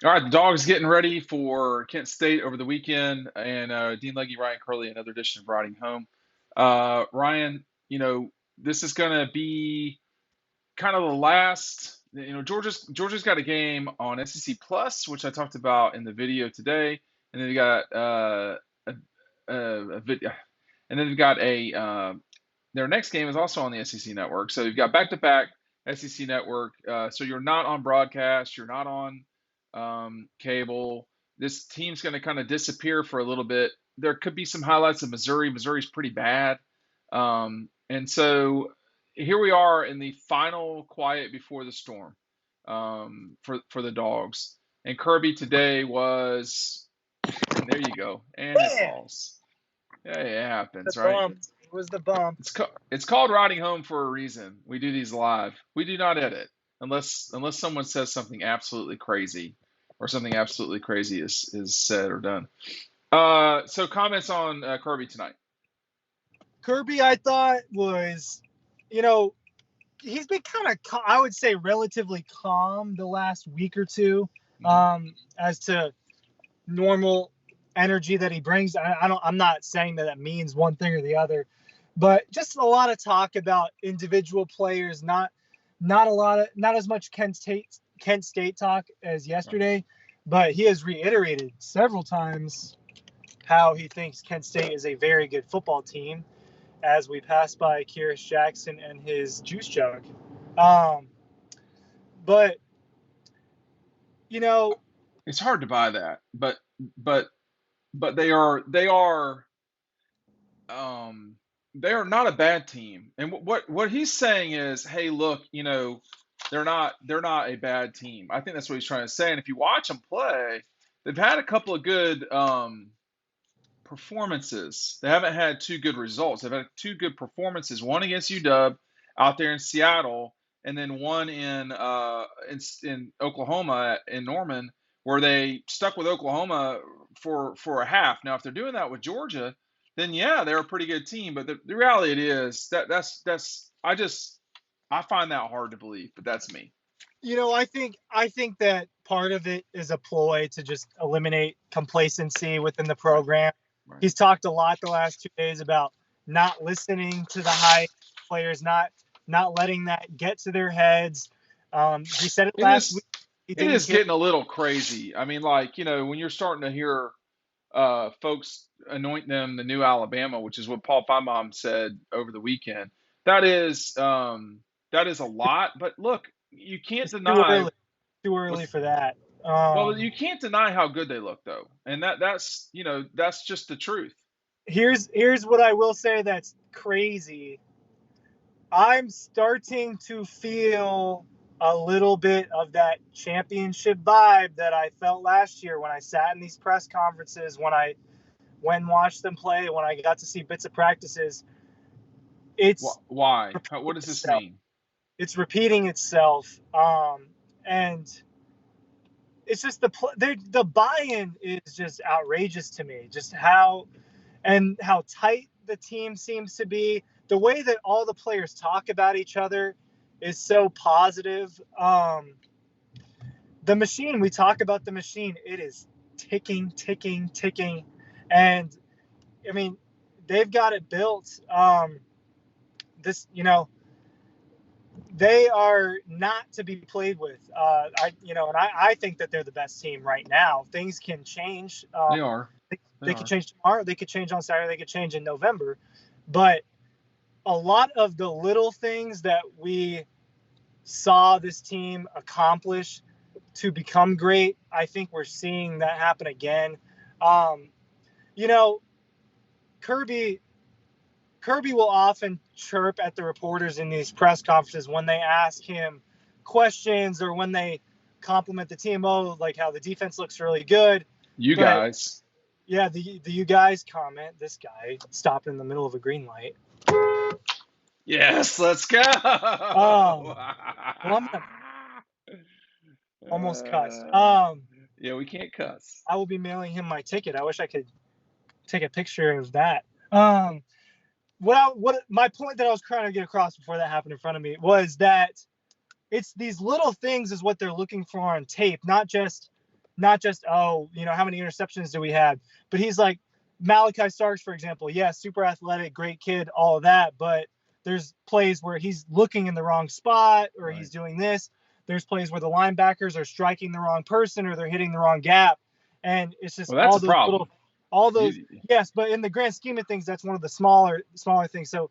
All right, the Dogs getting ready for Kent State over the weekend, and Dean Legge, Ryan Curley, another edition of Riding Home. Ryan, this is going to be kind of the last. Georgia's got a game on SEC Plus, which I talked about in the video today, and then they got a video, and then they've got their next game is also on the SEC Network. So you've got back-to-back SEC Network. So you're not on broadcast. You're not on cable. This team's going to kind of disappear for a little bit. There could be some highlights of Missouri. Missouri's pretty bad. And so here we are in the final quiet before the storm for the Dogs. And Kirby today was, and there you go, and it falls. Yeah, it happens, right? It was the bump. It's called Riding Home for a reason. We do these live. We do not edit unless someone says something absolutely crazy, or something absolutely crazy is said or done. So comments on Kirby tonight. Kirby, I thought was, he's been kind of, I would say, relatively calm the last week or two, as to normal energy that he brings. I'm not saying that means one thing or the other, but just a lot of talk about individual players, not as much Kent State talk as yesterday, but he has reiterated several times how he thinks Kent State is a very good football team as we pass by Kyrus Jackson and his juice jug. But it's hard to buy that, but they are not a bad team. And what he's saying is, hey, look, they're not a bad team. I think that's what he's trying to say. And if you watch them play, they've had a couple of good performances. They haven't had two good results. They've had two good performances. One against UW out there in Seattle, and then one in Oklahoma in Norman, where they stuck with Oklahoma for a half. Now, if they're doing that with Georgia, then yeah, they're a pretty good team. But the reality is I find that hard to believe, but that's me. I think that part of it is a ploy to just eliminate complacency within the program. Right. He's talked a lot the last 2 days about not listening to the high players, not letting that get to their heads. He said it last week. It is getting a little crazy. I mean, when you're starting to hear folks anoint them the new Alabama, which is what Paul Feinbaum said over the weekend. That is a lot. But look, you can't deny too early for that. Well, you can't deny how good they look, though, and that's just the truth. Here's what I will say that's crazy. I'm starting to feel a little bit of that championship vibe that I felt last year when I sat in these press conferences, when I went and watched them play, when I got to see bits of practices. It's why? What does this mean? It's repeating itself, and it's just the buy-in is just outrageous to me. Just how tight the team seems to be. The way that all the players talk about each other is so positive. The machine, we talk about the machine, it is ticking. And I mean, they've got it built. They are not to be played with. I think that they're the best team right now. Things can change. They are. They could change tomorrow. They could change on Saturday. They could change in November. But a lot of the little things that we saw this team accomplish to become great, I think we're seeing that happen again. Kirby will often chirp at the reporters in these press conferences when they ask him questions or when they compliment the team. Oh, like how the defense looks really good. Guys. Yeah, the you guys comment. This guy stopped in the middle of a green light. Yes, let's go. Almost cussed. Yeah, we can't cuss. I will be mailing him my ticket. I wish I could take a picture of that. What my point that I was trying to get across before that happened in front of me was that it's these little things is what they're looking for on tape, not just not just, how many interceptions do we have, but he's like Malachi Starks, for example. Yeah, super athletic, great kid, all of that, but there's plays where he's looking in the wrong spot or he's doing this. There's plays where the linebackers are striking the wrong person or they're hitting the wrong gap. And it's just Well, that's a problem. Yes, but in the grand scheme of things, that's one of the smaller things. So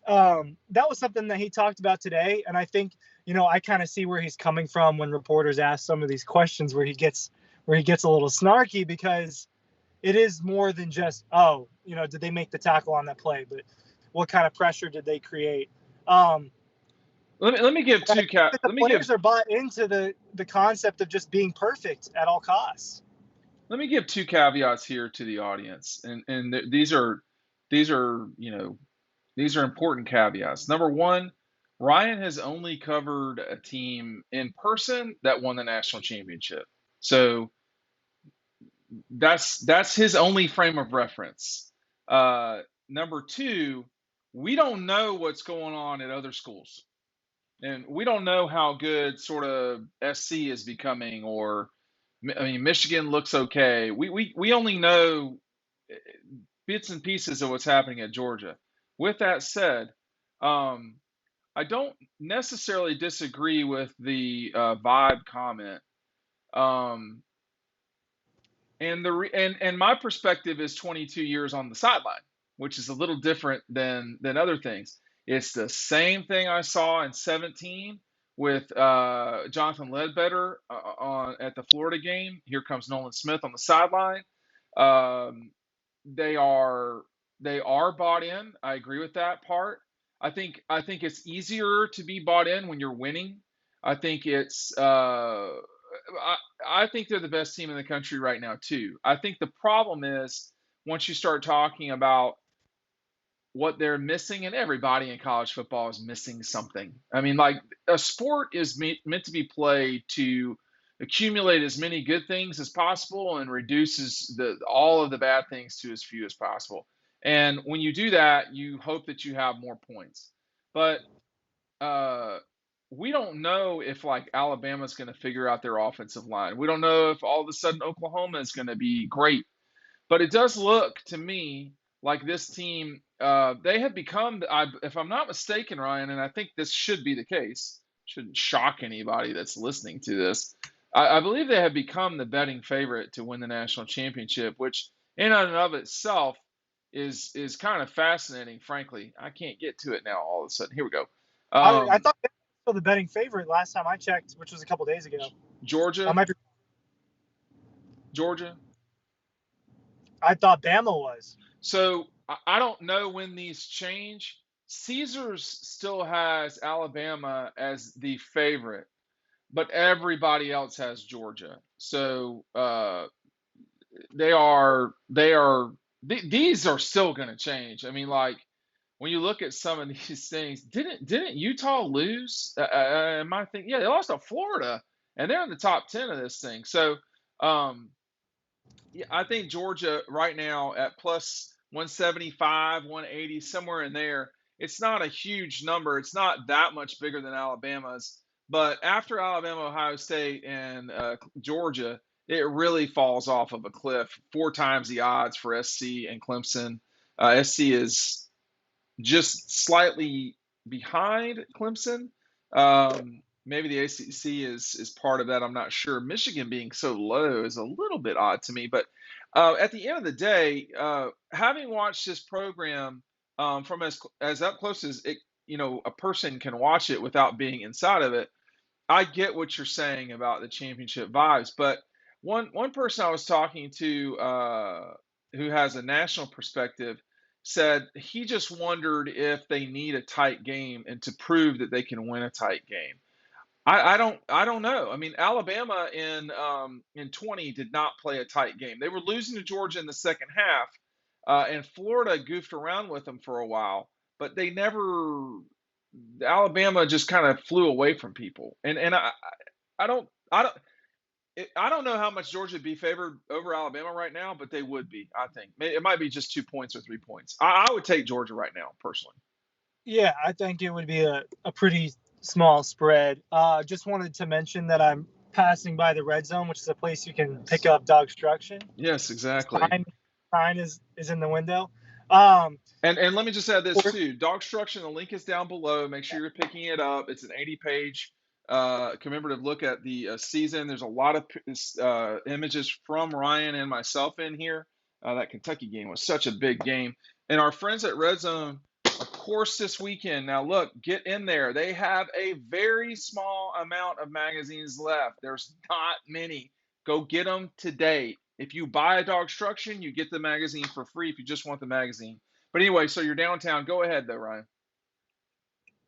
that was something that he talked about today. And I think, I kind of see where he's coming from when reporters ask some of these questions where he gets a little snarky, because it is more than just, did they make the tackle on that play, but what kind of pressure did they create? Let me give two the players are bought into the concept of just being perfect at all costs. Let me give two caveats here to the audience, and these are important caveats. Number one, Ryan has only covered a team in person that won the national championship, so that's his only frame of reference. Number two, we don't know what's going on at other schools, and we don't know how good sort of SC is becoming, or I mean, Michigan looks okay. We only know bits and pieces of what's happening at Georgia. With that said, I don't necessarily disagree with the vibe comment. Um, and my perspective is 22 years on the sideline, which is a little different than other things. It's the same thing I saw in 17 with Jonathan Ledbetter at the Florida game. Here comes Nolan Smith on the sideline. Um, they are bought in. I agree with that part. I think it's easier to be bought in when you're winning. I think it's I think they're the best team in the country right now too. I think the problem is once you start talking about what they're missing, and everybody in college football is missing something. I mean, like, a sport is meant to be played to accumulate as many good things as possible and reduces all of the bad things to as few as possible. And when you do that, you hope that you have more points. But uh, we don't know if, like, Alabama's going to figure out their offensive line. We don't know if all of a sudden Oklahoma is going to be great. But it does look to me like this team, they have become, if I'm not mistaken, Ryan, and I think this should be the case, shouldn't shock anybody that's listening to this. I believe they have become the betting favorite to win the national championship, which in and of itself is kind of fascinating, frankly. I can't get to it now all of a sudden. Here we go. I thought they were the betting favorite last time I checked, which was a couple days ago. Georgia? I thought Bama was. So I don't know when these change. Caesars still has Alabama as the favorite, but everybody else has Georgia. So these are still going to change. I mean, like, when you look at some of these things, didn't Utah lose? Am I thinking? Yeah, they lost to Florida, and they're in the top 10 of this thing. So yeah, I think Georgia right now at plus 175, 180, somewhere in there. It's not a huge number. It's not that much bigger than Alabama's. But after Alabama, Ohio State, and Georgia, it really falls off of a cliff. Four times the odds for SC and Clemson. SC is just slightly behind Clemson. Maybe the ACC is part of that. I'm not sure. Michigan being so low is a little bit odd to me. But at the end of the day, having watched this program from as up close as a person can watch it without being inside of it, I get what you're saying about the championship vibes. But one person I was talking to who has a national perspective said he just wondered if they need a tight game and to prove that they can win a tight game. I don't know. I mean, Alabama in 20 did not play a tight game. They were losing to Georgia in the second half, and Florida goofed around with them for a while, but they never. Alabama just kind of flew away from people, and I don't know how much Georgia would be favored over Alabama right now, but they would be. I think it might be just 2 points or 3 points. I would take Georgia right now, personally. Yeah, I think it would be a pretty small spread. Just wanted to mention that I'm passing by the red zone, which is a place you can pick up DAWGSTRUCtion. Yes, exactly. Sign is in the window. Um, And let me just add this too. DAWGSTRUCTION, the link is down below. Make sure you're picking it up. It's an 80-page commemorative look at the season. There's a lot of images from Ryan and myself in here. That Kentucky game was such a big game. And our friends at Red Zone, of course, this weekend. Now, look, get in there. They have a very small amount of magazines left. There's not many. Go get them today. If you buy a DAWGSTRUCTION, you get the magazine for free if you just want the magazine. But anyway, so you're downtown. Go ahead, though, Ryan.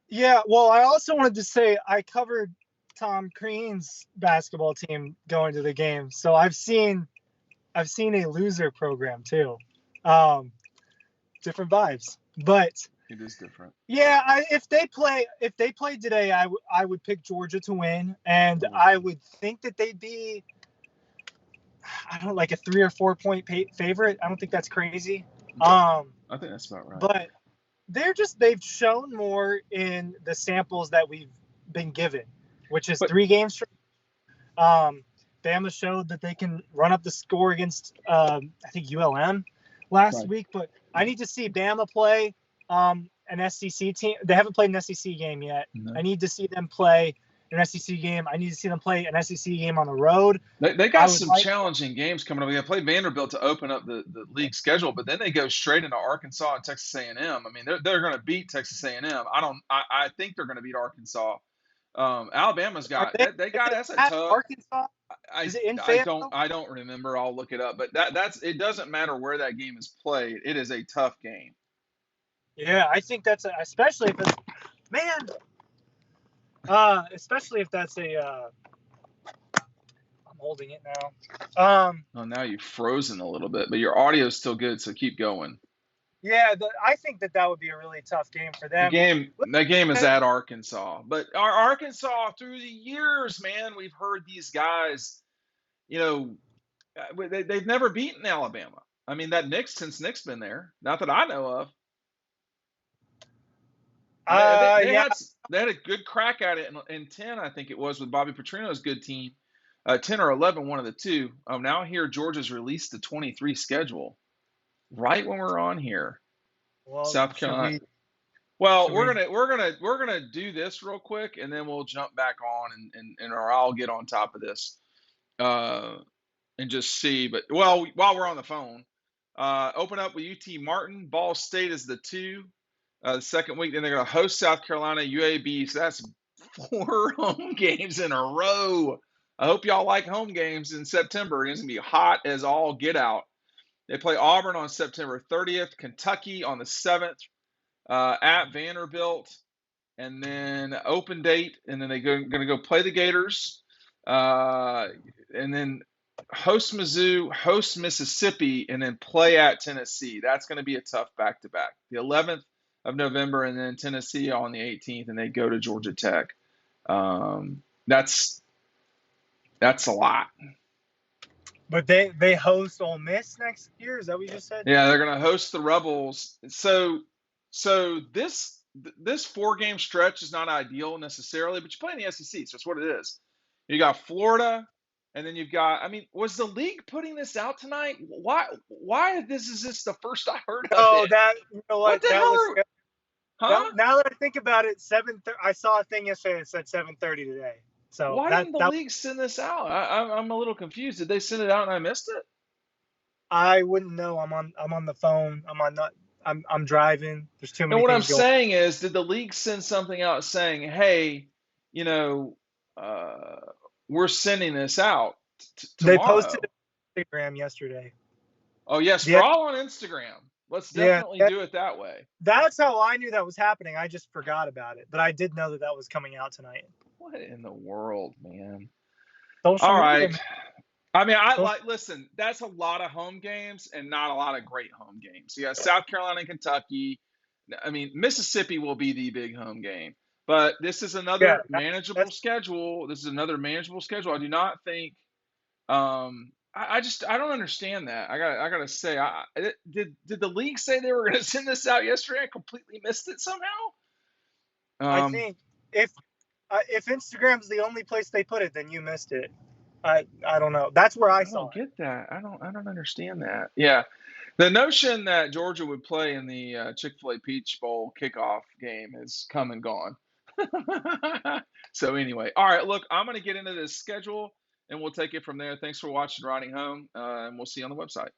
Yeah, well, I also wanted to say I covered Tom Crean's basketball team going to the game, so I've seen a loser program too. Different vibes, but it is different. Yeah, if they played today, I would pick Georgia to win, and I would think that they'd be, I don't know, like a 3 or 4 point favorite. I don't think that's crazy. I think that's about right. But they've shown more in the samples that we've been given, which is 3 games. Bama showed that they can run up the score against I think ULM last week, but I need to see Bama play an SEC team. They haven't played an SEC game yet. No. I need to see them play an SEC game. I need to see them play an SEC game on the road. They got some challenging games coming up. They play Vanderbilt to open up the league schedule, but then they go straight into Arkansas and Texas A&M. I mean, they're going to beat Texas A&M. I think they're going to beat Arkansas. Alabama's got that's a tough. Arkansas. Is it in Fayetteville? I don't remember. I'll look it up. But it doesn't matter where that game is played. It is a tough game. Yeah, I think that's especially if it's especially if that's I'm holding it now. Now you've frozen a little bit, but your audio is still good, so keep going. Yeah, I think that would be a really tough game for them. That game is at Arkansas, but our Arkansas through the years, man, we've heard these guys, they've never beaten Alabama. I mean, since Nick's been there, not that I know of. They had a good crack at it in 10, I think it was, with Bobby Petrino's good team. 10 or 11, one of the two. Now here Georgia's released the 23 schedule. Right when we're on here, South Carolina. We're gonna do this real quick, and then we'll jump back on, and or I'll get on top of this, and just see. But while we're on the phone, open up with UT Martin. Ball State is the 2. The second week, then they're gonna host South Carolina, UAB. So that's 4 home games in a row. I hope y'all like home games in September. It's gonna be hot as all get out. They play Auburn on September 30th, Kentucky on the 7th, at Vanderbilt, and then open date, and then they're going to go play the Gators, and then host Mizzou, host Mississippi, and then play at Tennessee. That's going to be a tough back-to-back. The 11th of November, and then Tennessee on the 18th, and they go to Georgia Tech. That's a lot. But they host Ole Miss next year. Is that what you just said? Yeah, they're going to host the Rebels. So this 4-game stretch is not ideal necessarily, but you play in the SEC, so it's what it is. You got Florida, and then you've got. I mean, was the league putting this out tonight? Why is this the first I heard of it? What the hell? Now that I think about it, 7:30. I saw a thing yesterday that said 7:30 today. So why didn't the league send this out? I'm a little confused. Did they send it out and I missed it? I wouldn't know. I'm on the phone. I'm driving. There's too many. And what I'm saying is, did the league send something out saying, "Hey, we're sending this out tomorrow"? They posted it on Instagram yesterday. Oh yes, we're all on Instagram. Let's definitely do it that way. That's how I knew that was happening. I just forgot about it, but I did know that was coming out tonight. What in the world, man? All right. I mean, listen, that's a lot of home games and not a lot of great home games. You got South Carolina and Kentucky. I mean, Mississippi will be the big home game. But this is another manageable schedule. This is another manageable schedule. I do not think I don't understand that. I got to say, did the league say they were going to send this out yesterday? I completely missed it somehow. I think if If Instagram's the only place they put it, then you missed it. I don't know. That's where I I saw don't it. get that. I don't understand that. Yeah, the notion that Georgia would play in the Chick-fil-A Peach Bowl kickoff game is come and gone. So anyway, all right. Look, I'm going to get into this schedule, and we'll take it from there. Thanks for watching Riding Home, and we'll see you on the website.